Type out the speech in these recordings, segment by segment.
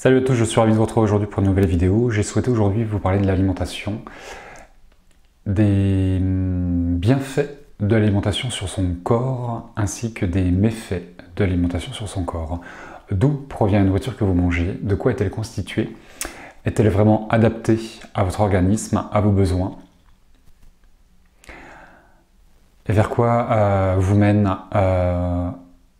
Salut à tous, je suis ravi de vous retrouver aujourd'hui pour une nouvelle vidéo. J'ai souhaité aujourd'hui vous parler de l'alimentation, des bienfaits de l'alimentation sur son corps, ainsi que des méfaits de l'alimentation sur son corps. D'où provient la nourriture que vous mangez? De quoi est-elle constituée? Est-elle vraiment adaptée à votre organisme, à vos besoins? Et vers quoi vous mène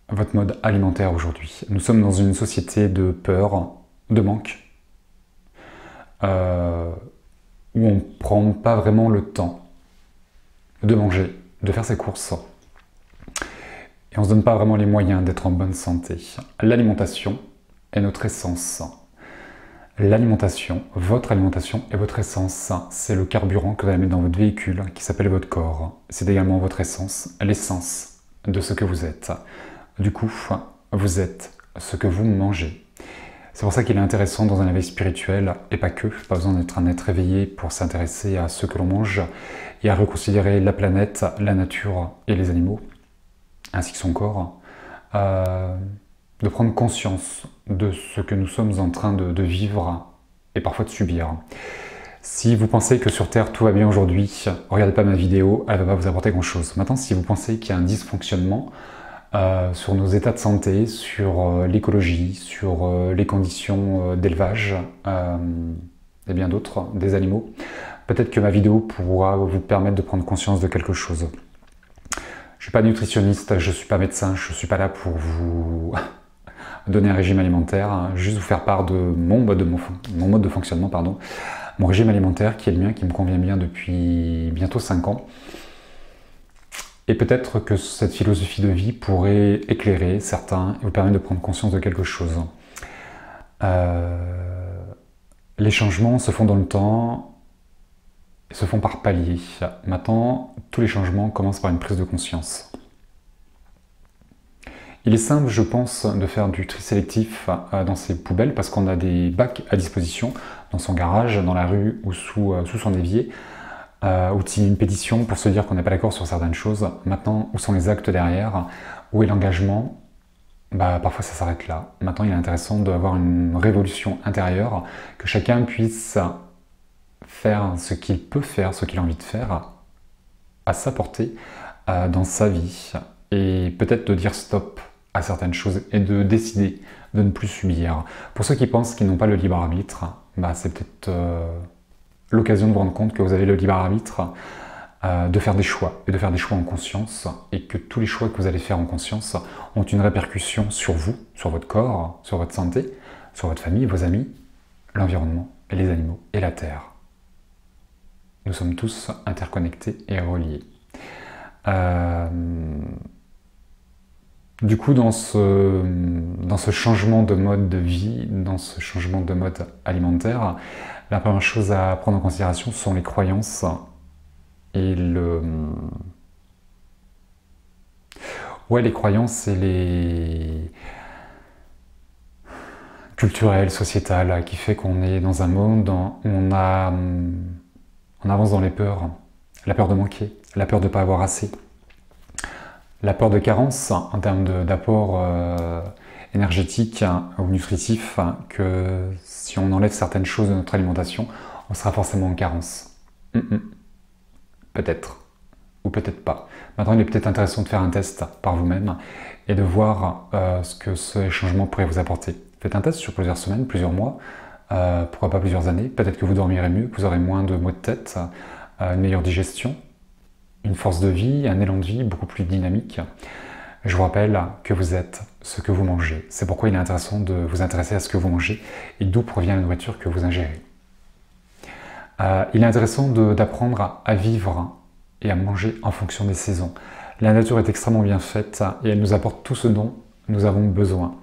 votre mode alimentaire aujourd'hui? Nous sommes dans une société de peur, de manque, où on ne prend pas vraiment le temps de manger, de faire ses courses, et on ne se donne pas vraiment les moyens d'être en bonne santé. L'alimentation est notre essence. L'alimentation, votre alimentation est votre essence. C'est le carburant que vous allez mettre dans votre véhicule qui s'appelle votre corps. C'est également votre essence, l'essence de ce que vous êtes. Du coup, vous êtes ce que vous mangez. C'est pour ça qu'il est intéressant dans un éveil spirituel, et pas que, pas besoin d'être un être éveillé pour s'intéresser à ce que l'on mange et à reconsidérer la planète, la nature et les animaux, ainsi que son corps, de prendre conscience de ce que nous sommes en train de vivre et parfois de subir. Si vous pensez que sur Terre tout va bien aujourd'hui, regardez pas ma vidéo, elle ne va pas vous apporter grand chose. Maintenant, si vous pensez qu'il y a un dysfonctionnement, sur nos états de santé, sur l'écologie, sur les conditions d'élevage et bien d'autres, des animaux. Peut-être que ma vidéo pourra vous permettre de prendre conscience de quelque chose. Je ne suis pas nutritionniste, je ne suis pas médecin, je ne suis pas là pour vous donner un régime alimentaire, hein, juste vous faire part de mon mode de fonctionnement, mon régime alimentaire qui est le mien, qui me convient bien depuis bientôt 5 ans. Et peut-être que cette philosophie de vie pourrait éclairer certains et vous permettre de prendre conscience de quelque chose. Les changements se font dans le temps et se font par paliers. Maintenant, tous les changements commencent par une prise de conscience. Il est simple, je pense, de faire du tri sélectif dans ses poubelles parce qu'on a des bacs à disposition dans son garage, dans la rue ou sous son évier. Ou de signer une pétition pour se dire qu'on n'est pas d'accord sur certaines choses. Maintenant, où sont les actes derrière? Où est l'engagement? Parfois ça s'arrête là. Maintenant, il est intéressant d'avoir une révolution intérieure, que chacun puisse faire ce qu'il peut faire, ce qu'il a envie de faire, à sa portée, dans sa vie. Et peut-être de dire stop à certaines choses et de décider de ne plus subir. Pour ceux qui pensent qu'ils n'ont pas le libre arbitre, c'est peut-être l'occasion de vous rendre compte que vous avez le libre arbitre de faire des choix, et de faire des choix en conscience, et que tous les choix que vous allez faire en conscience ont une répercussion sur vous, sur votre corps, sur votre santé, sur votre famille, vos amis, l'environnement, et les animaux, et la Terre. Nous sommes tous interconnectés et reliés. Du coup, dans ce changement de mode de vie, dans ce changement de mode alimentaire, la première chose à prendre en considération sont les croyances et les croyances et les culturelles, sociétales, qui fait qu'on est dans un monde où on avance dans les peurs. La peur de manquer, la peur de ne pas avoir assez, la peur de carence en termes d'apport énergétique ou nutritif, que si on enlève certaines choses de notre alimentation, on sera forcément en carence. Peut-être, ou peut-être pas. Maintenant, il est peut-être intéressant de faire un test par vous-même et de voir ce que ce changement pourrait vous apporter. Faites un test sur plusieurs semaines, plusieurs mois, pourquoi pas plusieurs années. Peut-être que vous dormirez mieux, que vous aurez moins de maux de tête, une meilleure digestion, une force de vie, un élan de vie beaucoup plus dynamique. Je vous rappelle que vous êtes ce que vous mangez. C'est pourquoi il est intéressant de vous intéresser à ce que vous mangez et d'où provient la nourriture que vous ingérez. Il est intéressant d'apprendre à vivre et à manger en fonction des saisons. La nature est extrêmement bien faite et elle nous apporte tout ce dont nous avons besoin.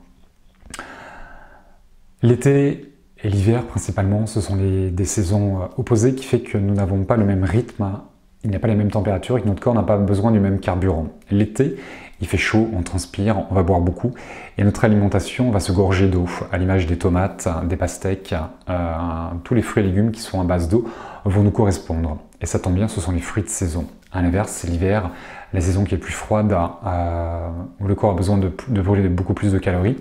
L'été et l'hiver principalement, ce sont des saisons opposées qui fait que nous n'avons pas le même rythme, il n'y a pas les mêmes températures et que notre corps n'a pas besoin du même carburant. L'été, il fait chaud, on transpire, on va boire beaucoup et notre alimentation va se gorger d'eau, à l'image des tomates, des pastèques, tous les fruits et légumes qui sont à base d'eau vont nous correspondre. Et ça tombe bien, ce sont les fruits de saison. À l'inverse, c'est l'hiver, la saison qui est plus froide, où le corps a besoin de brûler beaucoup plus de calories.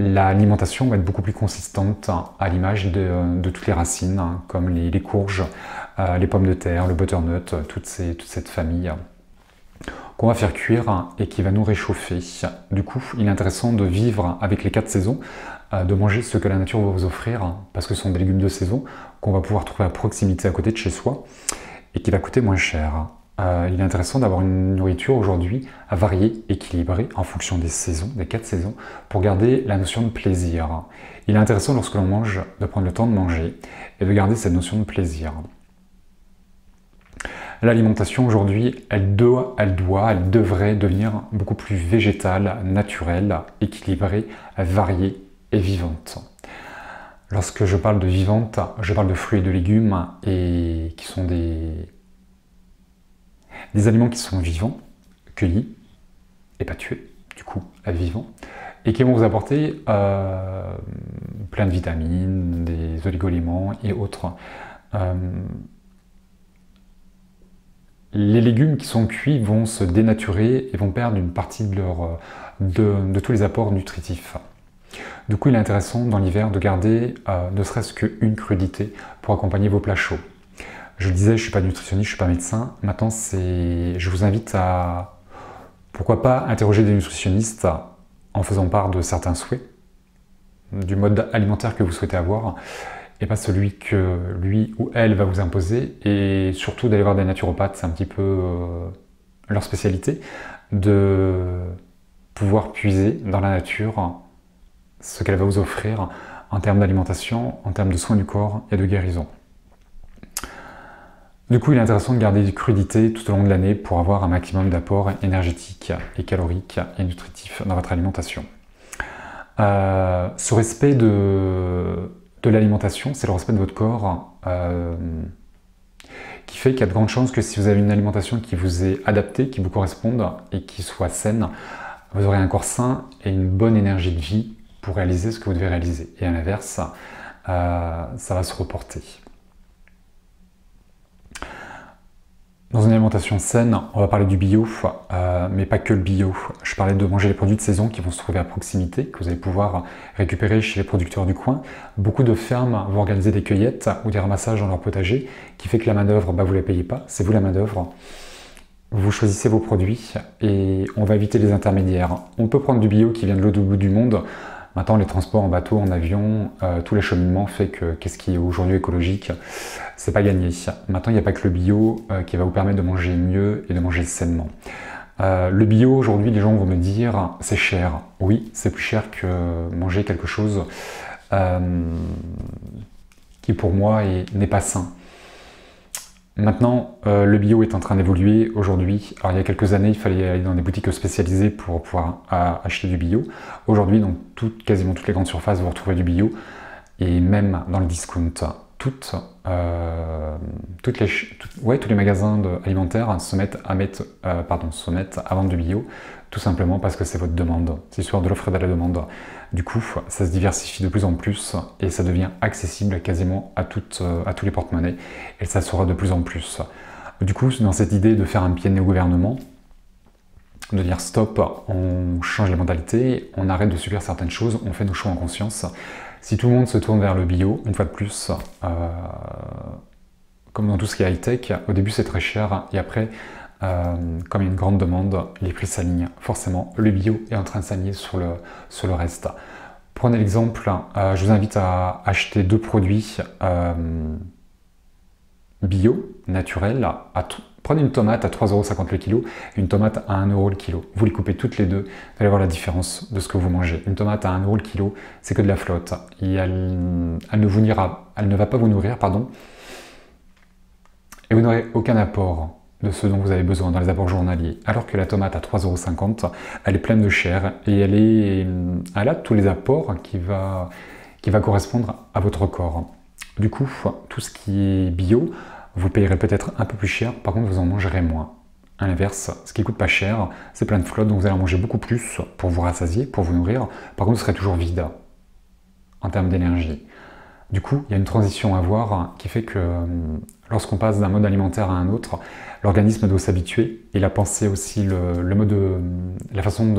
l'alimentation va être beaucoup plus consistante à l'image de toutes les racines, comme les courges, les pommes de terre, le butternut, toute cette famille qu'on va faire cuire et qui va nous réchauffer. Du coup, il est intéressant de vivre avec les 4 saisons, de manger ce que la nature va vous offrir, parce que ce sont des légumes de saison qu'on va pouvoir trouver à proximité à côté de chez soi et qui va coûter moins cher. Il est intéressant d'avoir une nourriture aujourd'hui variée, équilibrée en fonction des saisons, des 4 saisons, pour garder la notion de plaisir. Il est intéressant lorsque l'on mange de prendre le temps de manger et de garder cette notion de plaisir. L'alimentation aujourd'hui, elle devrait devenir beaucoup plus végétale, naturelle, équilibrée, variée et vivante. Lorsque je parle de vivante, je parle de fruits et de légumes et qui sont des aliments qui sont vivants, cueillis et pas tués, du coup vivants, et qui vont vous apporter plein de vitamines, des oligo-éléments et autres. Les légumes qui sont cuits vont se dénaturer et vont perdre une partie de tous les apports nutritifs. Du coup, il est intéressant dans l'hiver de garder ne serait-ce qu'une crudité pour accompagner vos plats chauds. Je le disais, je ne suis pas nutritionniste, je ne suis pas médecin. Maintenant, je vous invite à, pourquoi pas, interroger des nutritionnistes en faisant part de certains souhaits, du mode alimentaire que vous souhaitez avoir, et pas celui que lui ou elle va vous imposer, et surtout d'aller voir des naturopathes, c'est un petit peu leur spécialité, de pouvoir puiser dans la nature ce qu'elle va vous offrir en termes d'alimentation, en termes de soins du corps et de guérison. Du coup, il est intéressant de garder des crudités tout au long de l'année pour avoir un maximum d'apports énergétiques et caloriques et nutritifs dans votre alimentation. Ce respect de l'alimentation, c'est le respect de votre corps qui fait qu'il y a de grandes chances que si vous avez une alimentation qui vous est adaptée, qui vous corresponde et qui soit saine, vous aurez un corps sain et une bonne énergie de vie pour réaliser ce que vous devez réaliser. Et à l'inverse, ça va se reporter. Dans une alimentation saine, on va parler du bio, mais pas que le bio. Je parlais de manger les produits de saison qui vont se trouver à proximité, que vous allez pouvoir récupérer chez les producteurs du coin. Beaucoup de fermes vont organiser des cueillettes ou des ramassages dans leur potager, qui fait que la main-d'œuvre, vous ne la payez pas, c'est vous la main-d'œuvre. Vous choisissez vos produits et on va éviter les intermédiaires. On peut prendre du bio qui vient de l'autre bout du monde. Maintenant, les transports en bateau, en avion, tous les cheminements fait que qu'est-ce qui est aujourd'hui écologique, c'est pas gagné. Maintenant, il n'y a pas que le bio qui va vous permettre de manger mieux et de manger sainement. Le bio, aujourd'hui, les gens vont me dire, c'est cher. Oui, c'est plus cher que manger quelque chose qui, pour moi, n'est pas sain. Maintenant, le bio est en train d'évoluer aujourd'hui. Alors, il y a quelques années, il fallait aller dans des boutiques spécialisées pour pouvoir acheter du bio. Aujourd'hui, dans quasiment toutes les grandes surfaces, vous retrouvez du bio. Et même dans le discount, tous les magasins alimentaires se mettent à vendre du bio, tout simplement parce que c'est votre demande. C'est l'histoire de l'offre et de la demande. Du coup, ça se diversifie de plus en plus et ça devient accessible quasiment à tous les porte-monnaies et ça sera de plus en plus. Du coup, dans cette idée de faire un pied de nez au gouvernement, de dire stop, on change les modalités, on arrête de subir certaines choses, on fait nos choix en conscience. Si tout le monde se tourne vers le bio, une fois de plus, comme dans tout ce qui est high-tech, au début c'est très cher et après, comme il y a une grande demande, les prix s'alignent. Forcément, le bio est en train de s'aligner sur le reste. Prenez l'exemple, je vous invite à acheter 2 produits bio, naturels. Prenez une tomate à 3,50 € le kilo et une tomate à 1 € le kilo. Vous les coupez toutes les deux, vous allez voir la différence de ce que vous mangez. Une tomate à 1 € le kilo, c'est que de la flotte. Et elle ne va pas vous nourrir, et vous n'aurez aucun apport de ce dont vous avez besoin dans les apports journaliers. Alors que la tomate à 3,50 €, elle est pleine de chair et elle a tous les apports qui va correspondre à votre corps. Du coup, tout ce qui est bio, vous payerez peut-être un peu plus cher, par contre vous en mangerez moins. À l'inverse, ce qui coûte pas cher, c'est plein de flotte, donc vous allez en manger beaucoup plus pour vous rassasier, pour vous nourrir. Par contre, vous serez toujours vide en termes d'énergie. Du coup, il y a une transition à avoir qui fait que lorsqu'on passe d'un mode alimentaire à un autre, l'organisme doit s'habituer et la pensée aussi, la façon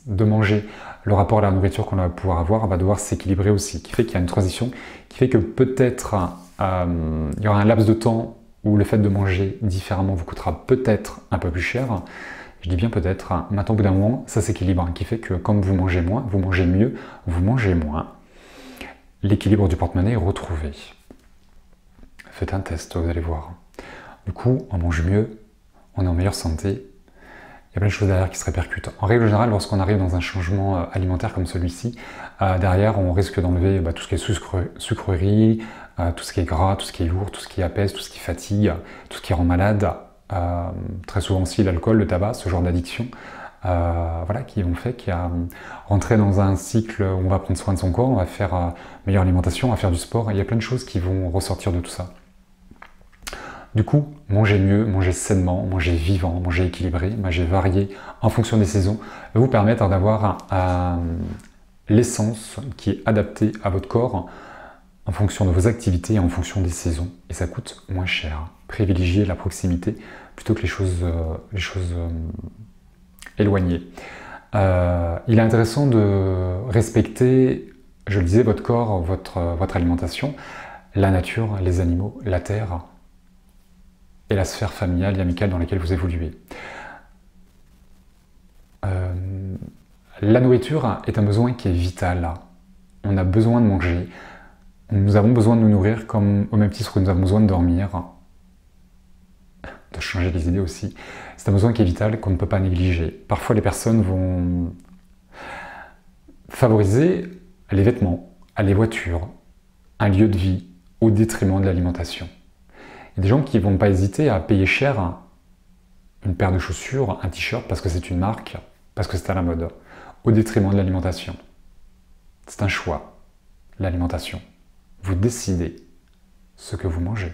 de manger, le rapport à la nourriture qu'on va pouvoir avoir va devoir s'équilibrer aussi, qui fait qu'il y a une transition, qui fait que peut-être il y aura un laps de temps où le fait de manger différemment vous coûtera peut-être un peu plus cher. Je dis bien peut-être, maintenant au bout d'un moment, ça s'équilibre, qui fait que comme vous mangez moins, vous mangez mieux, vous mangez moins. L'équilibre du porte-monnaie est retrouvé. Faites un test, vous allez voir. Du coup, on mange mieux, on est en meilleure santé. Il y a plein de choses derrière qui se répercutent. En règle générale, lorsqu'on arrive dans un changement alimentaire comme celui-ci, derrière, on risque d'enlever tout ce qui est sucrerie, tout ce qui est gras, tout ce qui est lourd, tout ce qui apaise, tout ce qui fatigue, tout ce qui rend malade. Très souvent aussi l'alcool, le tabac, ce genre d'addiction. Voilà, qui ont fait qu'il y a rentré dans un cycle où on va prendre soin de son corps, on va faire meilleure alimentation, on va faire du sport, il y a plein de choses qui vont ressortir de tout ça. Du coup, manger mieux, manger sainement, manger vivant, manger équilibré, manger varié en fonction des saisons va vous permettre d'avoir l'essence qui est adaptée à votre corps en fonction de vos activités et en fonction des saisons. Et ça coûte moins cher. Privilégiez la proximité plutôt que les choses éloigné. Il est intéressant de respecter, je le disais, votre corps, votre alimentation, la nature, les animaux, la terre et la sphère familiale et amicale dans laquelle vous évoluez. La nourriture est un besoin qui est vital. On a besoin de manger. Nous avons besoin de nous nourrir comme au même titre que nous avons besoin de dormir. De changer les idées aussi. C'est un besoin qui est vital, qu'on ne peut pas négliger. Parfois, les personnes vont favoriser les vêtements, les voitures, un lieu de vie, au détriment de l'alimentation. Il y a des gens qui ne vont pas hésiter à payer cher une paire de chaussures, un t-shirt, parce que c'est une marque, parce que c'est à la mode, au détriment de l'alimentation. C'est un choix, l'alimentation. Vous décidez ce que vous mangez.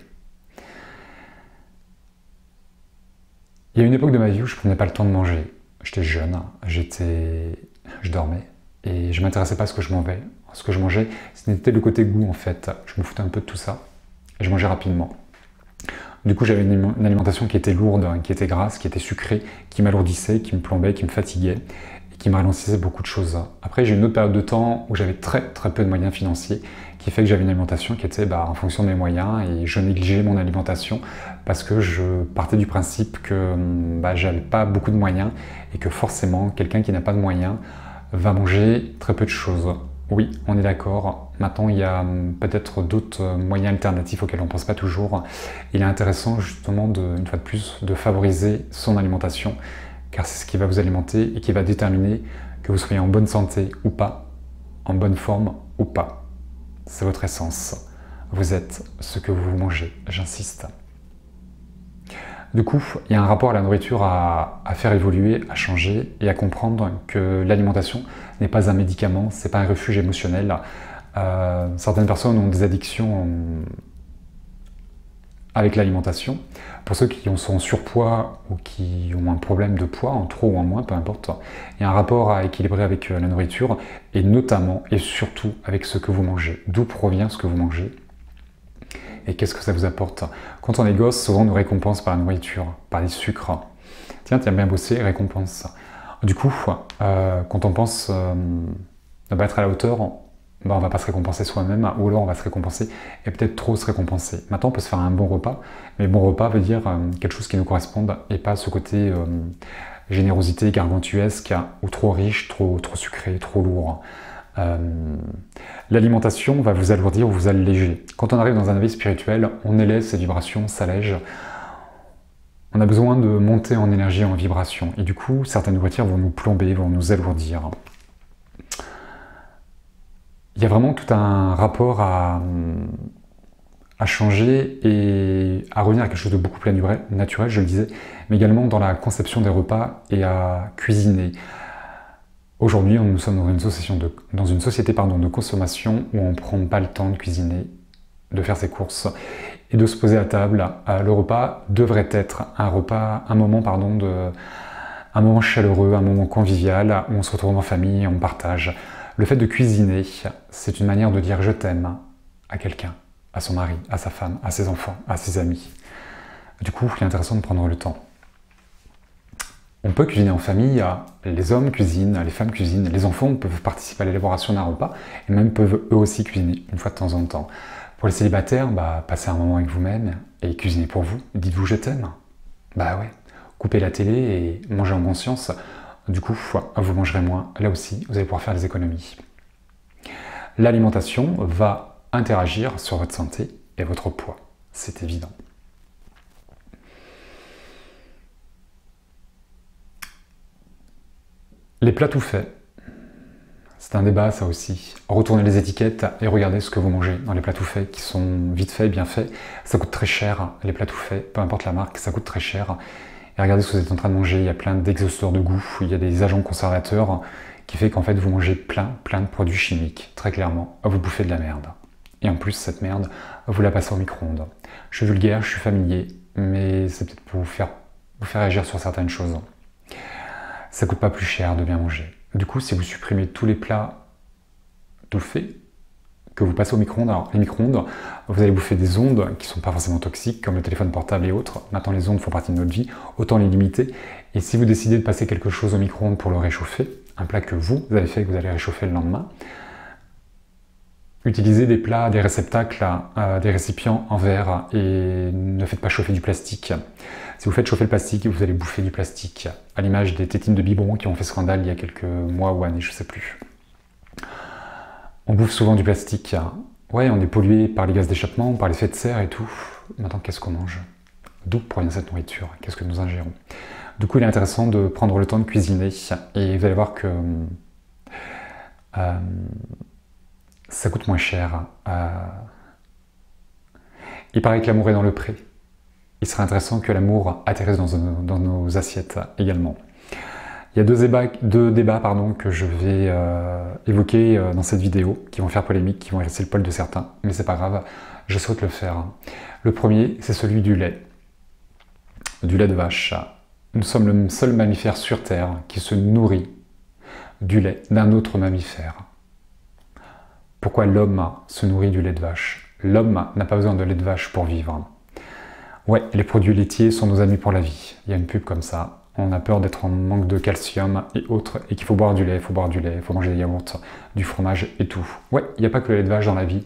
Il y a une époque de ma vie où je ne prenais pas le temps de manger. J'étais jeune, je dormais et je ne m'intéressais pas à ce que je mangeais. Ce que je mangeais, c'était le côté goût en fait. Je me foutais un peu de tout ça et je mangeais rapidement. Du coup, j'avais une alimentation qui était lourde, qui était grasse, qui était sucrée, qui m'alourdissait, qui me plombait, qui me fatiguait et qui me ralentissait beaucoup de choses. Après, j'ai eu une autre période de temps où j'avais très peu de moyens financiers, qui fait que j'avais une alimentation qui était en fonction de mes moyens et je négligeais mon alimentation parce que je partais du principe que j'avais pas beaucoup de moyens et que forcément, quelqu'un qui n'a pas de moyens va manger très peu de choses. Oui, on est d'accord. Maintenant, il y a peut-être d'autres moyens alternatifs auxquels on ne pense pas toujours. Il est intéressant justement, une fois de plus, de favoriser son alimentation, car c'est ce qui va vous alimenter et qui va déterminer que vous soyez en bonne santé ou pas, en bonne forme ou pas. C'est votre essence. Vous êtes ce que vous mangez, j'insiste. Du coup, il y a un rapport à la nourriture à faire évoluer, à changer et à comprendre que l'alimentation n'est pas un médicament, c'est pas un refuge émotionnel. Certaines personnes ont des addictions avec l'alimentation. Pour ceux qui sont en surpoids ou qui ont un problème de poids, en trop ou en moins, peu importe, il y a un rapport à équilibrer avec la nourriture et notamment et surtout avec ce que vous mangez. D'où provient ce que vous mangez et qu'est-ce que ça vous apporte. Quand on est gosse, souvent on nous récompense par la nourriture, par les sucres. Tiens, t'as bien bossé, récompense. Du coup, quand on pense ne pas être à la hauteur, on va pas se récompenser soi-même, ou alors on va se récompenser et peut-être trop se récompenser. Maintenant, on peut se faire un bon repas, mais bon repas veut dire quelque chose qui nous corresponde et pas ce côté générosité gargantuesque ou trop riche, trop sucré, trop lourd. L'alimentation va vous alourdir ou vous alléger. Quand on arrive dans un éveil spirituel, on élève ses vibrations, s'allège. On a besoin de monter en énergie, en vibration. Et du coup, certaines nourritures vont nous plomber, vont nous alourdir. Il y a vraiment tout un rapport à changer et à revenir à quelque chose de beaucoup plus naturel, je le disais, mais également dans la conception des repas et à cuisiner. Aujourd'hui, nous sommes dans une société de consommation où on ne prend pas le temps de cuisiner, de faire ses courses et de se poser à table. Le repas devrait être un moment chaleureux, un moment convivial où on se retrouve en famille et on partage. Le fait de cuisiner, c'est une manière de dire je t'aime à quelqu'un, à son mari, à sa femme, à ses enfants, à ses amis. Du coup, il est intéressant de prendre le temps. On peut cuisiner en famille, les hommes cuisinent, les femmes cuisinent, les enfants peuvent participer à l'élaboration d'un repas et même peuvent eux aussi cuisiner une fois de temps en temps. Pour les célibataires, passez un moment avec vous-même et cuisinez pour vous. Dites-vous je t'aime. Bah ouais. Coupez la télé et mangez en conscience. Du coup, vous mangerez moins. Là aussi, vous allez pouvoir faire des économies. L'alimentation va interagir sur votre santé et votre poids. C'est évident. Les plats tout faits, c'est un débat ça aussi. Retournez les étiquettes et regardez ce que vous mangez dans les plats tout faits qui sont vite faits, bien faits. Ça coûte très cher, les plats tout faits, peu importe la marque, ça coûte très cher. Et regardez ce que vous êtes en train de manger, il y a plein d'exhausteurs de goût, il y a des agents conservateurs qui fait qu'en fait vous mangez plein de produits chimiques, très clairement. Vous bouffez de la merde. Et en plus, cette merde, vous la passez au micro-ondes. Je suis vulgaire, je suis familier, mais c'est peut-être pour vous faire agir sur certaines choses. Ça coûte pas plus cher de bien manger. Du coup, si vous supprimez tous les plats tout faits, que vous passez au micro-ondes, alors les micro-ondes, vous allez bouffer des ondes qui sont pas forcément toxiques, comme le téléphone portable et autres. Maintenant, les ondes font partie de notre vie, autant les limiter. Et si vous décidez de passer quelque chose au micro-ondes pour le réchauffer, un plat que vous avez fait, que vous allez réchauffer le lendemain, utilisez des plats, des réceptacles, des récipients en verre et ne faites pas chauffer du plastique. Si vous faites chauffer le plastique, vous allez bouffer du plastique, à l'image des tétines de biberon qui ont fait scandale il y a quelques mois ou années, je ne sais plus. On bouffe souvent du plastique. Ouais, on est pollué par les gaz d'échappement, par l'effet de serre et tout. Maintenant, qu'est-ce qu'on mange? D'où provient cette nourriture? Qu'est-ce que nous ingérons? Du coup, il est intéressant de prendre le temps de cuisiner et vous allez voir que ça coûte moins cher. Il paraît que l'amour est dans le pré. Il serait intéressant que l'amour atterrisse dans nos assiettes également. Il y a deux débats que je vais évoquer dans cette vidéo, qui vont faire polémique, qui vont hérisser le poil de certains, mais c'est pas grave, je souhaite le faire. Le premier, c'est celui du lait de vache. Nous sommes le seul mammifère sur Terre qui se nourrit du lait d'un autre mammifère. Pourquoi l'homme se nourrit du lait de vache? L'homme n'a pas besoin de lait de vache pour vivre. Ouais, les produits laitiers sont nos amis pour la vie. Il y a une pub comme ça. On a peur d'être en manque de calcium et autres, et qu'il faut boire du lait, il faut manger des yaourts, du fromage et tout. Ouais, il n'y a pas que le lait de vache dans la vie.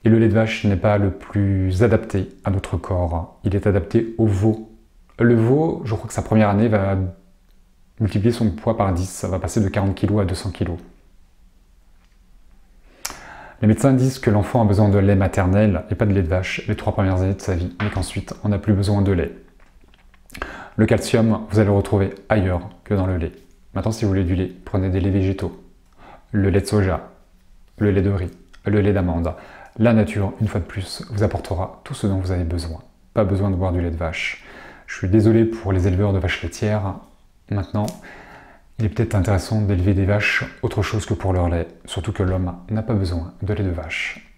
Et le lait de vache n'est pas le plus adapté à notre corps. Il est adapté au veau. Le veau, je crois que sa première année va multiplier son poids par 10. Ça va passer de 40 kg à 200 kg. Les médecins disent que l'enfant a besoin de lait maternel et pas de lait de vache les 3 premières années de sa vie, mais qu'ensuite on n'a plus besoin de lait. Le calcium, vous allez le retrouver ailleurs que dans le lait. Maintenant, si vous voulez du lait, prenez des laits végétaux. Le lait de soja, le lait de riz, le lait d'amande. La nature, une fois de plus, vous apportera tout ce dont vous avez besoin. Pas besoin de boire du lait de vache. Je suis désolé pour les éleveurs de vaches laitières. Maintenant, il est peut-être intéressant d'élever des vaches autre chose que pour leur lait. Surtout que l'homme n'a pas besoin de lait de vache.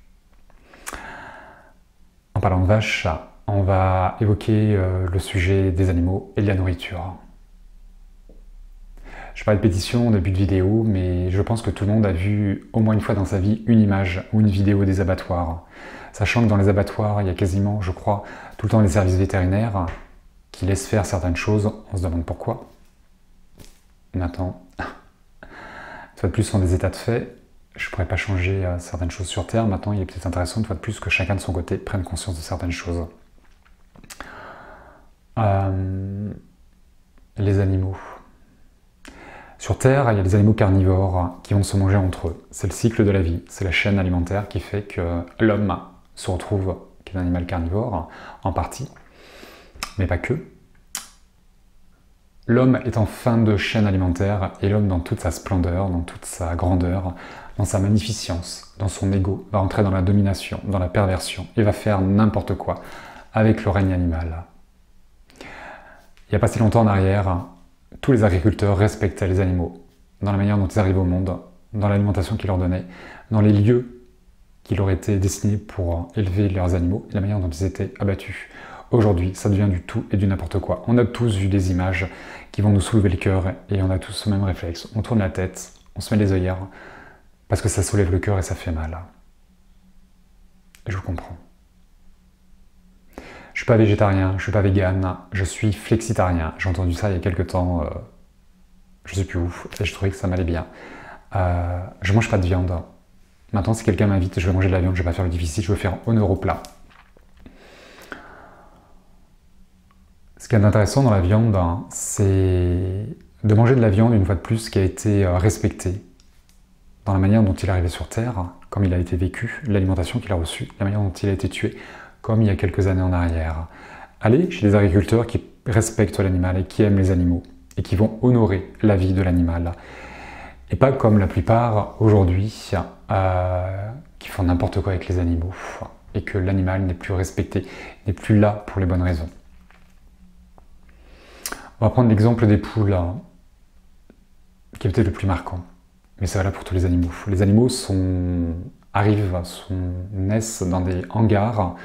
En parlant de vaches, on va évoquer le sujet des animaux et de la nourriture. Je parlais de pétition au début de vidéo, mais je pense que tout le monde a vu au moins une fois dans sa vie une image ou une vidéo des abattoirs. Sachant que dans les abattoirs, il y a quasiment, je crois, tout le temps les services vétérinaires qui laissent faire certaines choses. On se demande pourquoi. Maintenant, une fois de plus, ce sont des états de fait. Je ne pourrais pas changer certaines choses sur Terre. Maintenant, il est peut-être intéressant, une fois de plus, que chacun de son côté prenne conscience de certaines choses. Les animaux. Sur Terre, il y a des animaux carnivores qui vont se manger entre eux. C'est le cycle de la vie, c'est la chaîne alimentaire qui fait que l'homme se retrouve, qui est un animal carnivore, en partie, mais pas que. L'homme est en fin de chaîne alimentaire, et l'homme dans toute sa splendeur, dans toute sa grandeur, dans sa magnificence, dans son ego, va entrer dans la domination, dans la perversion, et va faire n'importe quoi avec le règne animal. Il n'y a pas si longtemps en arrière, tous les agriculteurs respectaient les animaux, dans la manière dont ils arrivent au monde, dans l'alimentation qu'ils leur donnaient, dans les lieux qui leur étaient destinés pour élever leurs animaux, et la manière dont ils étaient abattus. Aujourd'hui, ça devient du tout et du n'importe quoi. On a tous vu des images qui vont nous soulever le cœur et on a tous ce même réflexe. On tourne la tête, on se met les œillères, parce que ça soulève le cœur et ça fait mal. je vous comprends. Je suis pas végétarien, je suis pas vegan, je suis flexitarien. J'ai entendu ça il y a quelques temps, je sais plus où, et je trouvais que ça m'allait bien. Je mange pas de viande. Maintenant, si quelqu'un m'invite, je vais manger de la viande, je vais pas faire le difficile, je vais faire honneur au plat. Ce qui est intéressant dans la viande, c'est de manger de la viande, une fois de plus, qui a été respectée dans la manière dont il est arrivé sur Terre, comme il a été vécu, l'alimentation qu'il a reçue, la manière dont il a été tué, comme il y a quelques années en arrière. Allez chez des agriculteurs qui respectent l'animal et qui aiment les animaux, et qui vont honorer la vie de l'animal. Et pas comme la plupart aujourd'hui, qui font n'importe quoi avec les animaux, et que l'animal n'est plus respecté, n'est plus là pour les bonnes raisons. On va prendre l'exemple des poules, qui est peut-être le plus marquant. Mais c'est valable pour tous les animaux. Les animaux naissent dans des hangars,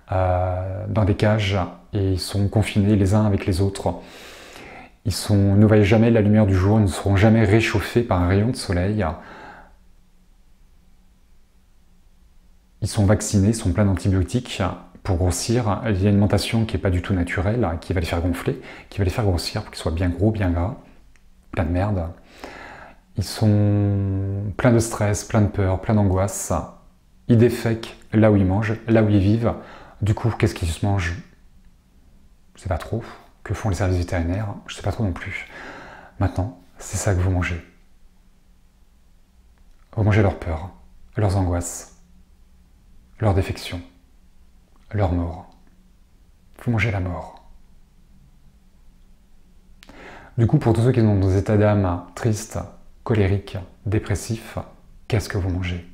dans des cages, et ils sont confinés les uns avec les autres. Ils ne voient jamais la lumière du jour, ils ne seront jamais réchauffés par un rayon de soleil. Ils sont vaccinés, ils sont pleins d'antibiotiques pour grossir. Il y a une alimentation qui n'est pas du tout naturelle, qui va les faire gonfler, qui va les faire grossir pour qu'ils soient bien gros, bien gras, plein de merde. Ils sont pleins de stress, pleins de peur, pleins d'angoisse. Ils défèquent là où ils mangent, là où ils vivent. Du coup, qu'est-ce qu'ils se mangent? Je sais pas trop. Que font les services vétérinaires? Je sais pas trop non plus. Maintenant, c'est ça que vous mangez. Vous mangez leurs peurs, leurs angoisses, leurs défections, leur mort. Vous mangez la mort. Du coup, pour tous ceux qui sont dans des états d'âme tristes, colériques, dépressifs, qu'est-ce que vous mangez?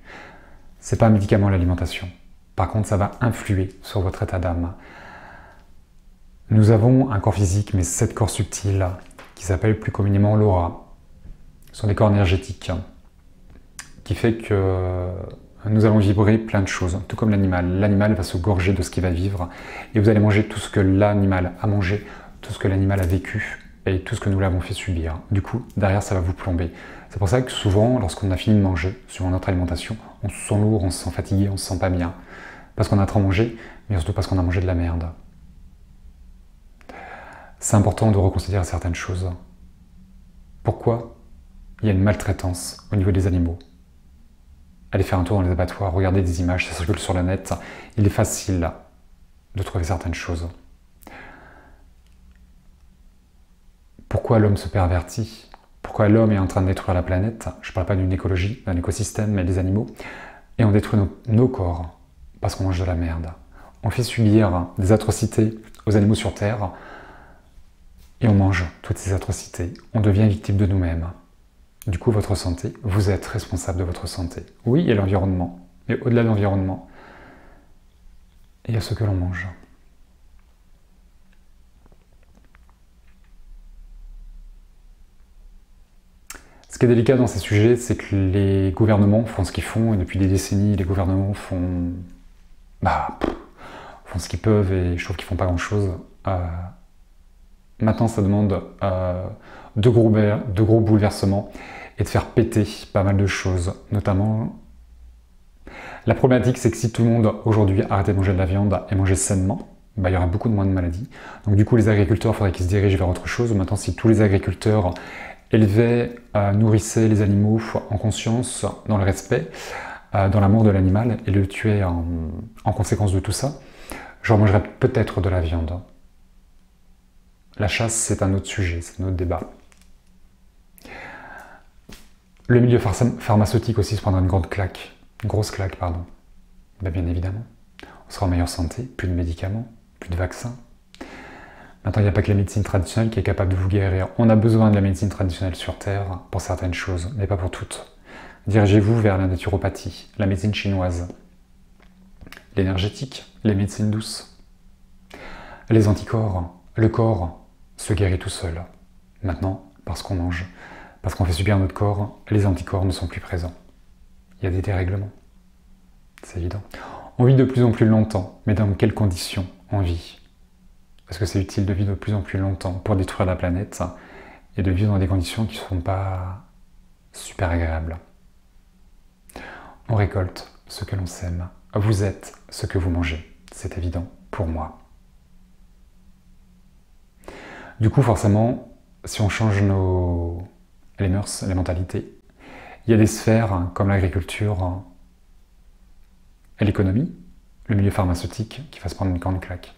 C'est pas un médicament, l'alimentation. Par contre, ça va influer sur votre état d'âme. Nous avons un corps physique, mais 7 corps subtils, qui s'appellent plus communément l'aura. Ce sont des corps énergétiques, qui fait que nous allons vibrer plein de choses, tout comme l'animal. L'animal va se gorger de ce qu'il va vivre, et vous allez manger tout ce que l'animal a mangé, tout ce que l'animal a vécu, et tout ce que nous l'avons fait subir. Du coup, derrière, ça va vous plomber. C'est pour ça que souvent, lorsqu'on a fini de manger, suivant notre alimentation, on se sent lourd, on se sent fatigué, on se sent pas bien. Parce qu'on a trop mangé, mais surtout parce qu'on a mangé de la merde. C'est important de reconsidérer certaines choses. Pourquoi il y a une maltraitance au niveau des animaux? Allez faire un tour dans les abattoirs, regardez des images, ça circule sur le net. Il est facile de trouver certaines choses. Pourquoi l'homme se pervertit? Pourquoi l'homme est en train de détruire la planète? Je ne parle pas d'une écologie, d'un écosystème, mais des animaux. Et on détruit nos corps parce qu'on mange de la merde. On fait subir des atrocités aux animaux sur Terre et on mange toutes ces atrocités. On devient victime de nous-mêmes. Du coup, votre santé, vous êtes responsable de votre santé. Oui, il y a l'environnement, mais au-delà de l'environnement, il y a ce que l'on mange. Ce qui est délicat dans ces sujets, c'est que les gouvernements font ce qu'ils font, et depuis des décennies, les gouvernements font ce qu'ils peuvent, et je trouve qu'ils font pas grand-chose. Maintenant, ça demande de gros bouleversements et de faire péter pas mal de choses, notamment... La problématique, c'est que si tout le monde, aujourd'hui, arrêtait de manger de la viande et mangeait sainement, il y aura beaucoup moins de maladies. Donc du coup, les agriculteurs, il faudrait qu'ils se dirigent vers autre chose. Maintenant, si tous les agriculteurs élevaient, nourrissaient les animaux en conscience, dans le respect, dans l'amour de l'animal, et le tuaient en conséquence de tout ça, j'en mangerais peut-être de la viande. La chasse, c'est un autre sujet, c'est un autre débat. Le milieu pharmaceutique aussi se prendra une grosse claque, pardon. Bien évidemment. On sera en meilleure santé, plus de médicaments, plus de vaccins. Maintenant, il n'y a pas que la médecine traditionnelle qui est capable de vous guérir. On a besoin de la médecine traditionnelle sur Terre pour certaines choses, mais pas pour toutes. Dirigez-vous vers la naturopathie, la médecine chinoise, l'énergétique, les médecines douces, les anticorps. Le corps se guérit tout seul. Maintenant, parce qu'on mange, parce qu'on fait subir notre corps, les anticorps ne sont plus présents. Il y a des dérèglements. C'est évident. On vit de plus en plus longtemps, mais dans quelles conditions on vit? Est-ce que c'est utile de vivre de plus en plus longtemps pour détruire la planète et de vivre dans des conditions qui ne sont pas super agréables? On récolte ce que l'on sème. Vous êtes ce que vous mangez. C'est évident pour moi. Du coup, forcément, si on change les mœurs, les mentalités, il y a des sphères comme l'agriculture et l'économie, le milieu pharmaceutique qui va se prendre une grande claque.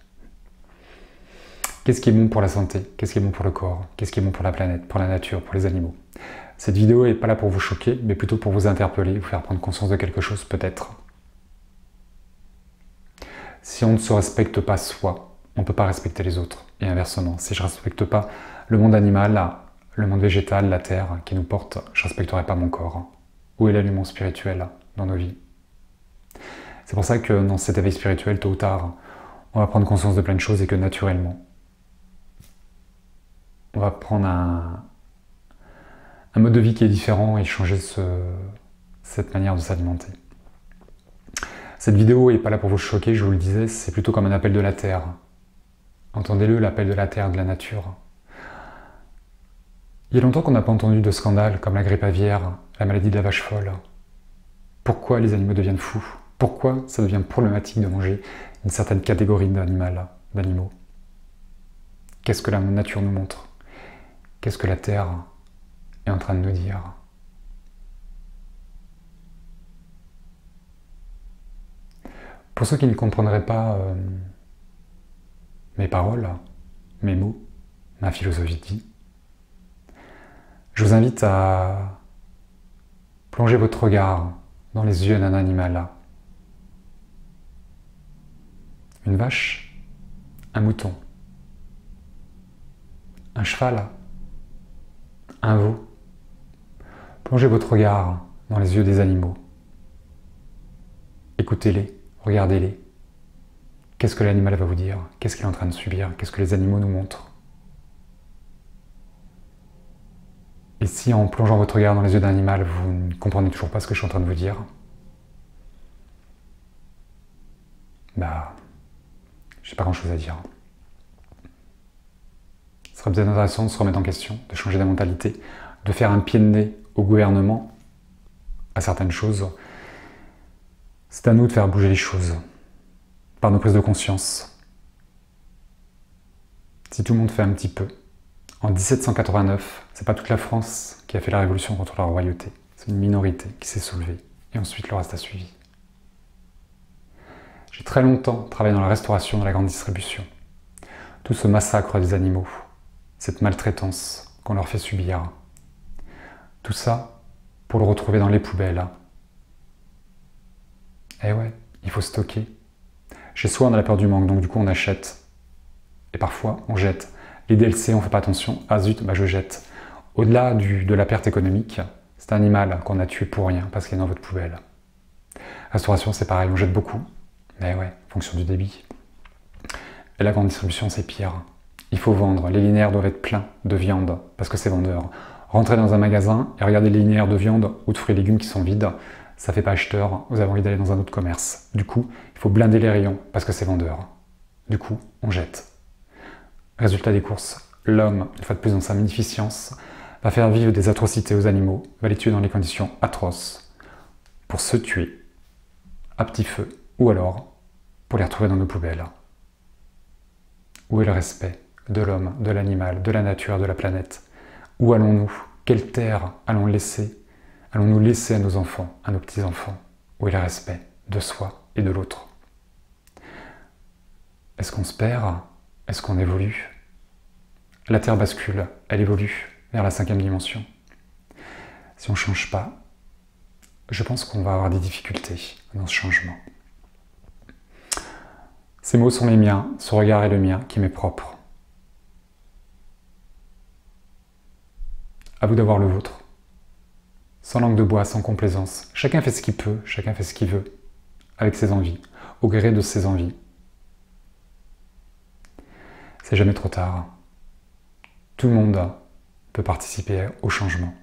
Qu'est-ce qui est bon pour la santé? Qu'est-ce qui est bon pour le corps? Qu'est-ce qui est bon pour la planète, pour la nature, pour les animaux? Cette vidéo n'est pas là pour vous choquer, mais plutôt pour vous interpeller, vous faire prendre conscience de quelque chose peut-être. Si on ne se respecte pas soi, on ne peut pas respecter les autres. Et inversement, si je ne respecte pas le monde animal, le monde végétal, la terre qui nous porte, je ne respecterai pas mon corps. Où est l'aliment spirituel dans nos vies? C'est pour ça que dans cet éveil spirituel, tôt ou tard, on va prendre conscience de plein de choses et que naturellement, on va prendre un mode de vie qui est différent et changer cette manière de s'alimenter. Cette vidéo n'est pas là pour vous choquer, je vous le disais, c'est plutôt comme un appel de la terre. Entendez-le, l'appel de la terre, de la nature. Il y a longtemps qu'on n'a pas entendu de scandales comme la grippe aviaire, la maladie de la vache folle. Pourquoi les animaux deviennent fous? Pourquoi ça devient problématique de manger une certaine catégorie d'animaux? Qu'est-ce que la nature nous montre? Qu'est-ce que la terre est en train de nous dire? Pour ceux qui ne comprendraient pas mes paroles, mes mots, ma philosophie de vie, je vous invite à plonger votre regard dans les yeux d'un animal. Une vache, un mouton, un cheval, un veau. Plongez votre regard dans les yeux des animaux. Écoutez-les, regardez-les. Qu'est-ce que l'animal va vous dire? Qu'est-ce qu'il est en train de subir? Qu'est-ce que les animaux nous montrent? Et si en plongeant votre regard dans les yeux d'un animal, vous ne comprenez toujours pas ce que je suis en train de vous dire, j'ai pas grand-chose à dire. Ce serait peut-être intéressant de se remettre en question, de changer de mentalité, de faire un pied de nez au gouvernement, à certaines choses. C'est à nous de faire bouger les choses, par nos prises de conscience. Si tout le monde fait un petit peu. En 1789, c'est pas toute la France qui a fait la révolution contre la royauté. C'est une minorité qui s'est soulevée. Et ensuite, le reste a suivi. J'ai très longtemps travaillé dans la restauration de la grande distribution. Tout ce massacre des animaux, cette maltraitance qu'on leur fait subir. Tout ça pour le retrouver dans les poubelles. Eh ouais, il faut stocker. Chez soi, on a la peur du manque, donc du coup on achète. Et parfois, on jette. Les DLC, on ne fait pas attention. Ah zut, je jette. Au-delà de la perte économique, c'est un animal qu'on a tué pour rien, parce qu'il est dans votre poubelle. Restauration, c'est pareil, on jette beaucoup. Mais ouais, fonction du débit. Et la grande distribution, c'est pire. Il faut vendre. Les linéaires doivent être pleins de viande, parce que c'est vendeur. Rentrez dans un magasin et regardez les linéaires de viande ou de fruits et légumes qui sont vides. Ça fait pas acheteur, vous avez envie d'aller dans un autre commerce. Du coup, il faut blinder les rayons, parce que c'est vendeur. Du coup, on jette. Résultat des courses, l'homme, une fois de plus dans sa magnificence, va faire vivre des atrocités aux animaux, va les tuer dans des conditions atroces, pour se tuer, à petit feu, ou alors pour les retrouver dans nos poubelles. Où est le respect de l'homme, de l'animal, de la nature, de la planète? Où allons-nous? Quelle terre allons-nous laisser à nos enfants, à nos petits-enfants? Où est le respect de soi et de l'autre? Est-ce qu'on se perd? Est-ce qu'on évolue? La Terre bascule, elle évolue vers la 5e dimension. Si on ne change pas, je pense qu'on va avoir des difficultés dans ce changement. Ces mots sont les miens, ce regard est le mien, qui m'est propre. À vous d'avoir le vôtre. Sans langue de bois, sans complaisance. Chacun fait ce qu'il peut, chacun fait ce qu'il veut, avec ses envies, au gré de ses envies. C'est jamais trop tard. Tout le monde peut participer au changement.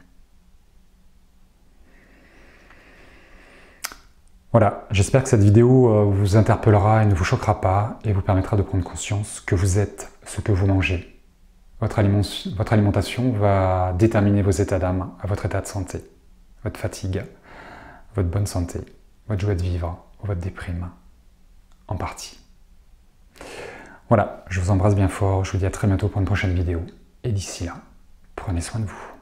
Voilà, j'espère que cette vidéo vous interpellera et ne vous choquera pas et vous permettra de prendre conscience que vous êtes ce que vous mangez. Votre alimentation va déterminer vos états d'âme, votre état de santé, votre fatigue, votre bonne santé, votre joie de vivre ou votre déprime. en partie. Voilà, je vous embrasse bien fort, je vous dis à très bientôt pour une prochaine vidéo. Et d'ici là, prenez soin de vous.